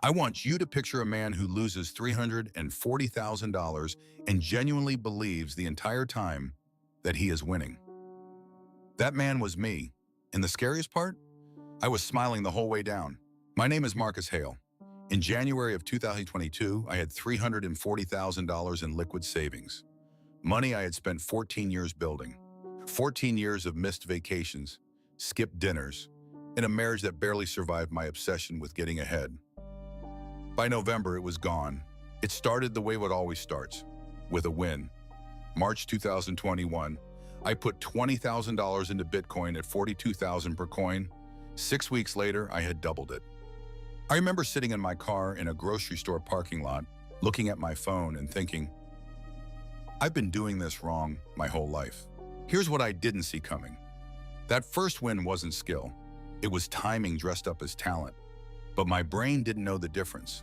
I want you to picture a man who loses $340,000 and genuinely believes the entire time that he is winning. That man was me. And the scariest part? I was smiling the whole way down. My name is Marcus Hale. In January of 2022, I had $340,000 in liquid savings. Money I had spent 14 years building. 14 years of missed vacations, skipped dinners, and a marriage that barely survived my obsession with getting ahead. By November, it was gone. It started the way it always starts, with a win. March 2021, I put $20,000 into Bitcoin at $42,000 per coin. 6 weeks later, I had doubled it. I remember sitting in my car in a grocery store parking lot, looking at my phone and thinking, I've been doing this wrong my whole life. Here's what I didn't see coming. That first win wasn't skill. It was timing dressed up as talent. But my brain didn't know the difference.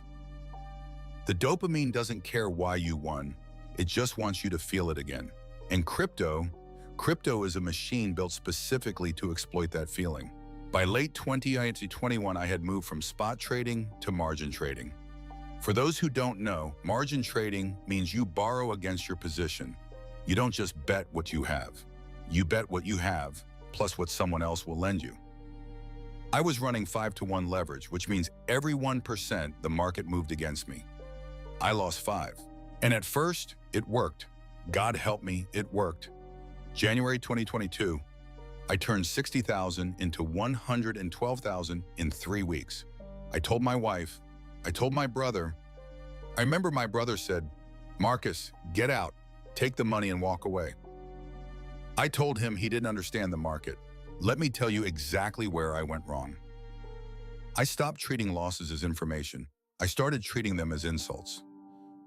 The dopamine doesn't care why you won. It just wants you to feel it again. And crypto is a machine built specifically to exploit that feeling. By late 2021, I had moved from spot trading to margin trading. For those who don't know, margin trading means you borrow against your position. You don't just bet what you have. You bet what you have, plus what someone else will lend you. I was running 5-to-1 leverage, which means every 1% the market moved against me. I lost 5. And at first, it worked. God help me, it worked. January 2022, I turned 60,000 into 112,000 in 3 weeks. I told my wife, I told my brother. I remember my brother said, Marcus, get out, take the money and walk away. I told him he didn't understand the market. Let me tell you exactly where I went wrong. I stopped treating losses as information. I started treating them as insults.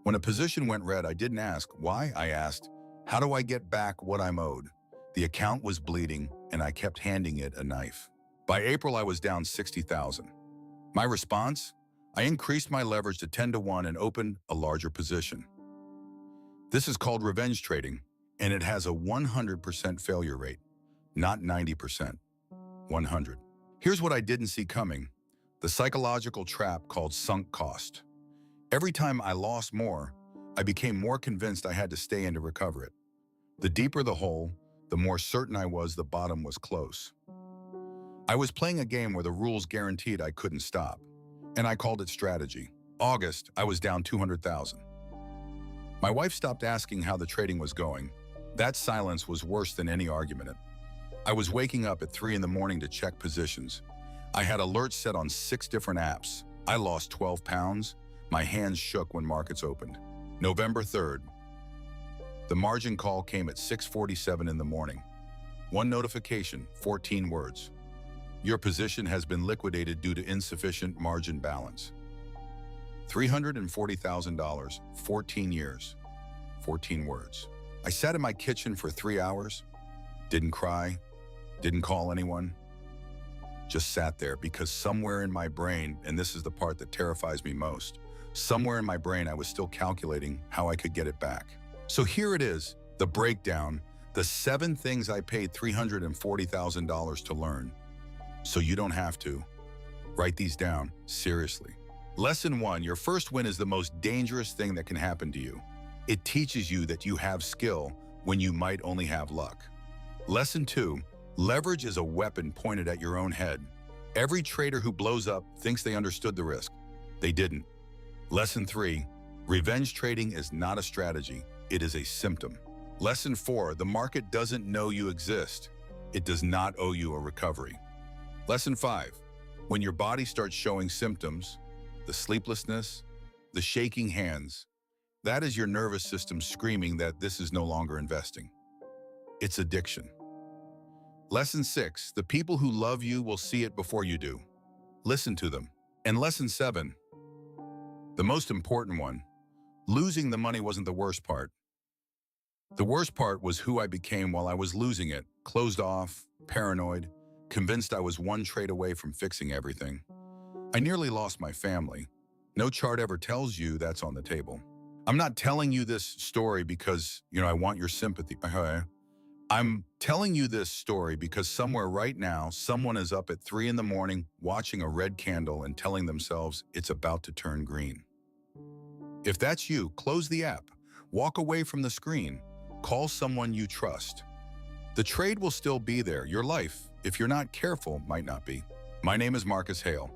When a position went red, I didn't ask why. I asked, how do I get back what I'm owed? The account was bleeding, and I kept handing it a knife. By April, I was down 60,000. My response? I increased my leverage to 10-to-1 and opened a larger position. This is called revenge trading, and it has a 100% failure rate, not 90%, 100. Here's what I didn't see coming: the psychological trap called sunk cost. Every time I lost more, I became more convinced I had to stay in to recover it. The deeper the hole, the more certain I was the bottom was close. I was playing a game where the rules guaranteed I couldn't stop, and I called it strategy. August, I was down 200,000. My wife stopped asking how the trading was going. That silence was worse than any argument. I was waking up at 3 in the morning to check positions. I had alerts set on 6 different apps. I lost 12 pounds. My hands shook when markets opened. November 3rd. The margin call came at 6:47 in the morning. One notification, 14 words. Your position has been liquidated due to insufficient margin balance. $340,000, 14 years, 14 words. I sat in my kitchen for 3 hours, didn't cry, didn't call anyone, just sat there because somewhere in my brain, and this is the part that terrifies me most, somewhere in my brain I was still calculating how I could get it back. So here it is, the breakdown, the 7 things I paid $340,000 to learn. So you don't have to. Write these down, seriously. Lesson 1, your first win is the most dangerous thing that can happen to you. It teaches you that you have skill when you might only have luck. Lesson 2, leverage is a weapon pointed at your own head. Every trader who blows up thinks they understood the risk. They didn't. Lesson 3, revenge trading is not a strategy, it is a symptom. Lesson 4, the market doesn't know you exist. It does not owe you a recovery. Lesson 5, when your body starts showing symptoms, the sleeplessness, the shaking hands, that is your nervous system screaming that this is no longer investing. It's addiction. Lesson 6, the people who love you will see it before you do. Listen to them. And lesson 7, the most important one, losing the money wasn't the worst part. The worst part was who I became while I was losing it, closed off, paranoid, convinced I was one trade away from fixing everything. I nearly lost my family. No chart ever tells you that's on the table. I'm not telling you this story because, I want your sympathy. I'm telling you this story because somewhere right now, someone is up at 3 in the morning watching a red candle and telling themselves it's about to turn green. If that's you, close the app, walk away from the screen, call someone you trust. The trade will still be there. Your life, if you're not careful, might not be. My name is Marcus Hale.